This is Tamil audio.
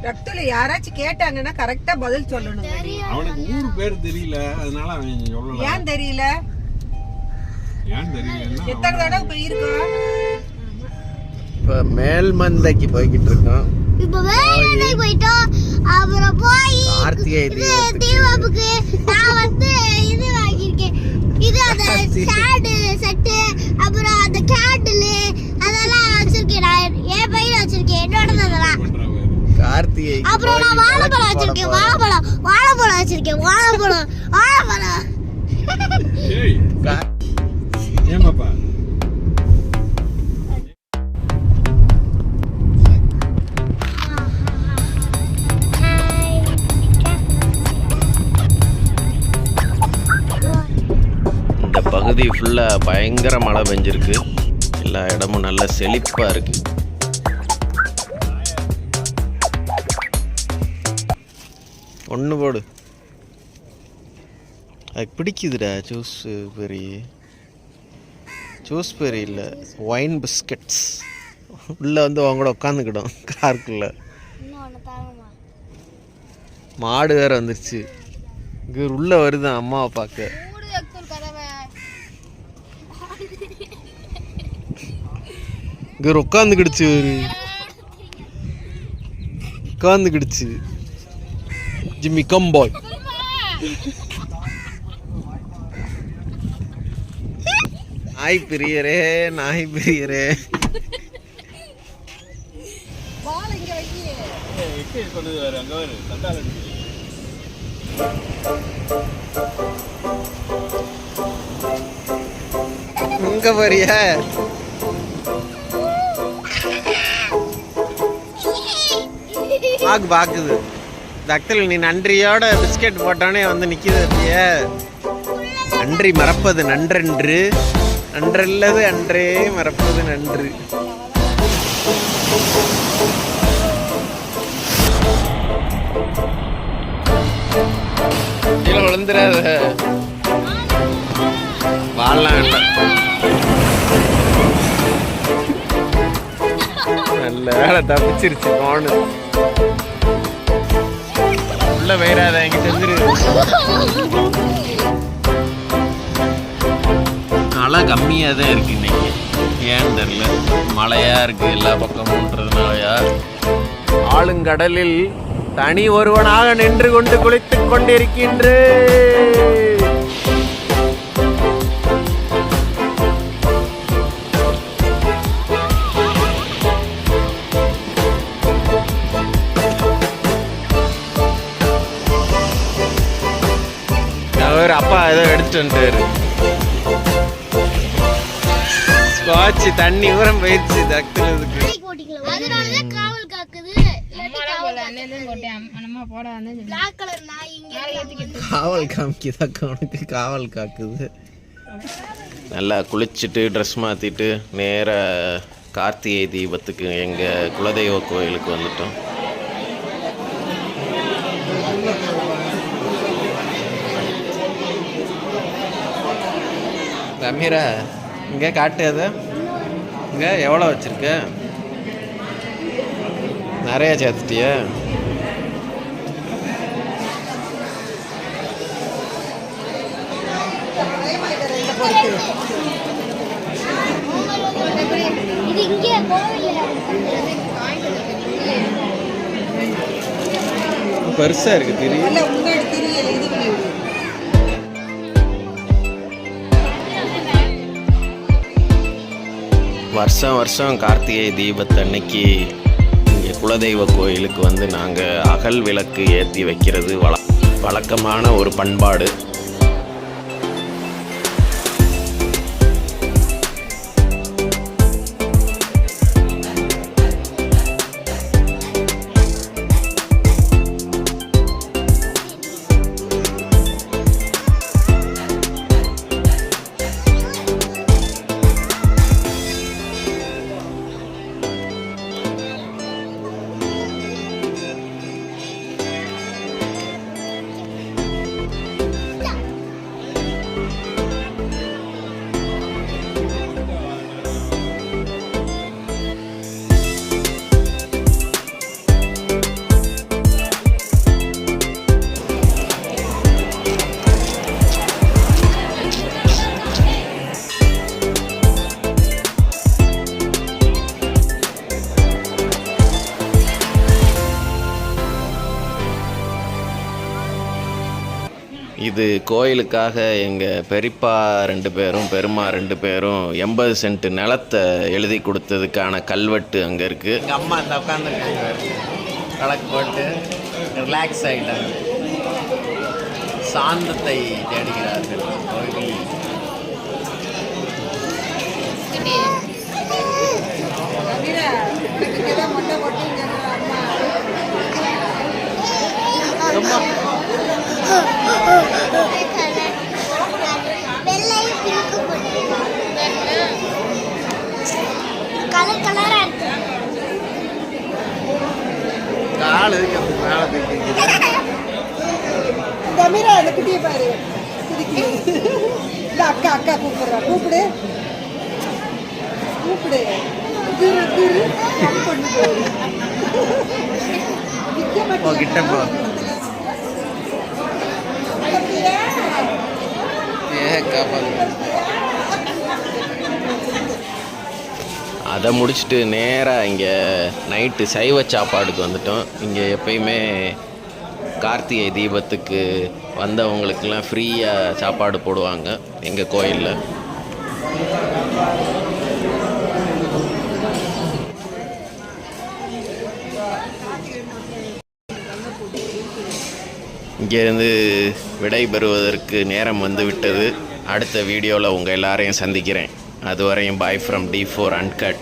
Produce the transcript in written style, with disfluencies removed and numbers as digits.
ரக்துல யாராச்சும் கேட்டாங்கன்னா கரெக்டா பதில் சொல்லணும். அவனுக்கு ஊர் பேர் தெரியல, அதனால அவன் சொல்லல. ஏன் தெரியல? எத்தனை தடவை போயிருக்கோம்? இப்ப மேல்மந்தைக்கு போய்கிட்டு இருக்கோம். இப்ப மேல்மந்தைக்கு போயிட்டோம். அப்புறம் போய் கார்த்திகை தீபாவளிக்கு நான் வந்து இது வாங்கியிருக்கேன். இது அந்த ஷேட் செட், அப்புறம் அந்த கேண்டில் அதெல்லாம் வச்சிருக்கேன். நான் என் பையில வச்சிருக்கேன், என்னோட அதெல்லாம். கார்த்திகை அப்புறம் நான் வாழைப்பழம் வச்சிருக்கேன். வாழைப்பழம் வச்சிருக்கேன். வாழைப்பழம் ஏமாப்பா இந்த பகுதி ஃபுல்லாக பயங்கர மழை பெஞ்சிருக்கு. எல்லா இடமும் நல்ல செழிப்பாக இருக்கு. ஒன்று போடு, அது பிடிக்குதுடா. ஜூஸ் பெரி இல்லை, ஒயின் பிஸ்கட்ஸ். உள்ளே வந்து அவங்க கூட உட்காந்துக்கிடும் காருக்குள்ளே. மாடு வேற வந்துருச்சு. இங்கே உள்ளே வருதான் அம்மாவை பார்க்க. இங்கே உட்காந்துக்கிடுச்சு, உட்காந்துக்கிடுச்சு. ஜிம்மி கம்பாய். நாய் பிரியரே, நாய் பிரியரே. இங்க பாரியா, பாக்குது. தக்தல் நீ நன்றியோட பிஸ்கெட் போட்டானே வந்து நிக்குது. நன்றி மறப்பது நன்றன்று, நன்றல்லது அன்றே மறப்பது நன்று. கீழே விழுந்துடாத, வாழலாம் வேண்டாம். நல்ல வேலை தப்பிச்சிருச்சு. போனு உள்ள வேறாத, எங்க செஞ்சிரு. மழை கம்மியாக தான் இருக்கு இன்னைக்கு. ஏன்னு தெரியல, மழையா இருக்கு எல்லா பக்கமுன்றதுனாலயா. ஆளுங்கடலில் தனி ஒருவனாக நின்று கொண்டு குளித்துக் கொண்டிருக்கின்ற அப்பா ஏதோ எடுத்துட்டு வந்துட்டாரு. ஸ்காட்ச் தண்ணி ஊரம் போயிடுச்சு தக்குறதுக்கு. காவல் காமிக்குதா உனக்கு? காவல் காக்குது. நல்லா குளிச்சுட்டு ட்ரெஸ் மாற்றிட்டு நேராக கார்த்திகை தீபத்துக்கு எங்கள் குலதெய்வ கோயிலுக்கு வந்துட்டோம். அமீரா, இங்கே காட்டு. அது இங்கே எவ்வளோ வச்சுருக்க? நிறையா சேர்த்துட்டியா? பெருசா இருக்கு தெரியல. வருஷம் வருஷம் கார்த்திகை தீபத்தன்னைக்கு இங்கே குலதெய்வ கோயிலுக்கு வந்து நாங்கள் அகல் விளக்கு ஏற்றி வைக்கிறது வழக்கமான ஒரு பண்பாடு. இது கோயிலுக்காக எங்கள் பெரியப்பா 2 பேரும் பெருமா 2 பேரும் 80 சென்ட் நிலத்தை எழுதி கொடுத்ததுக்கான கல்வெட்டு அங்கே இருக்குது. எங்கள் அம்மா அந்த உட்காந்துருக்காங்க, விளக்கு போட்டு ரிலாக்ஸ் ஆகிட்டாங்க, சாந்தத்தை தேடுகிறார்கள் கோயில். கலர் கலரா இருக்கு. தமிழா அந்த குட்டியை பாரு. இந்த அக்கா அக்கா கூப்பிடுறா, கூப்பிடு கூப்பிடு. திரு திரு பண்ணு கிட்ட போ. அதை முடிச்சுட்டு நேராக இங்கே நைட்டு சைவ சாப்பாடுக்கு வந்துட்டோம். இங்கே எப்பயுமே கார்த்திகை தீபத்துக்கு வந்தவங்களுக்கெல்லாம் ஃப்ரீயாக சாப்பாடு போடுவாங்க எங்கள் கோயிலில். இங்கேருந்து விடை பெறுவதற்கு நேரம் வந்து விட்டது. அடுத்த வீடியோவில் உங்கள் எல்லாரையும் சந்திக்கிறேன். அதுவரையும் பாய் ஃப்ரம் D4 Uncut.